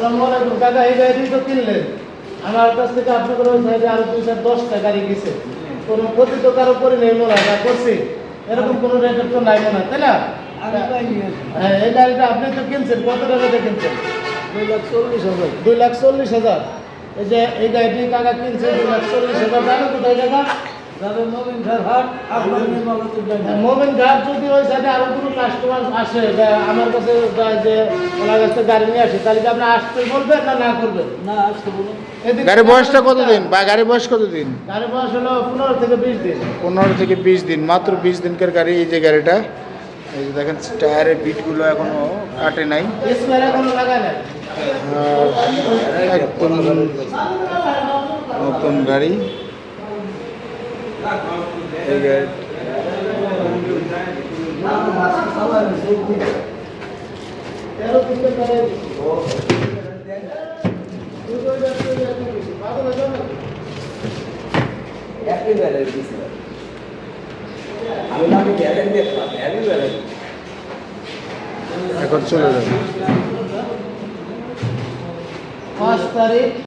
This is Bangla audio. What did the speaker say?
আসসালামু আলাইকুম কাকা, এই গাড়ি তো কিনলেন আমার কাছ থেকে, আপনাদের ওই সাইডে আরো 2-10টা গাড়ি গেছে, কোনো ক্ষতি তো কারো করে নেই মনে হয়, করছি এরকম কোনো রেটের তো নাই মনে হয়, তাই না? হ্যাঁ, এই গাড়িটা আপনি তো কিনছেন, কত টাকাতে কিনছেন? 2,40,000। 2,40,000। এই যে এই গাড়িটি কাকা কিনছে 2,40,000 টাকা, কোথায় টাকা? যাবে মোমিন ঘাট হাট, আপনার নির্মলাতুর হ্যাঁ, মোমেন ঘাট। যদি ওই সাইডে আরো কোনো কাস্টমার আসে বা আমার কাছে যে ওনার কাছ থেকে গাড়ি নিয়ে আসে, তাহলে কি আপনি আসতে বলবেন না না করবেন? না আসতে বলুন। এদিকে গাড়ির বয়সটা কতদিন বা গাড়ির বয়স কতদিন? গাড়ি বয়স হলো 15 থেকে 20 দিন। 15 থেকে 20 দিন, মাত্র 20 দিনকার গাড়ি। এই যে গাড়িটা, এই যে দেখেন টায়ারের বিটগুলো এখনো কাটে নাই, স্পেয়ার এখনো লাগায় নাই। আর একদম নতুন গাড়ি। এই গাড়ি তেরো দিনের গাড়ি। এখন চলে যাবে। 5 তারিখ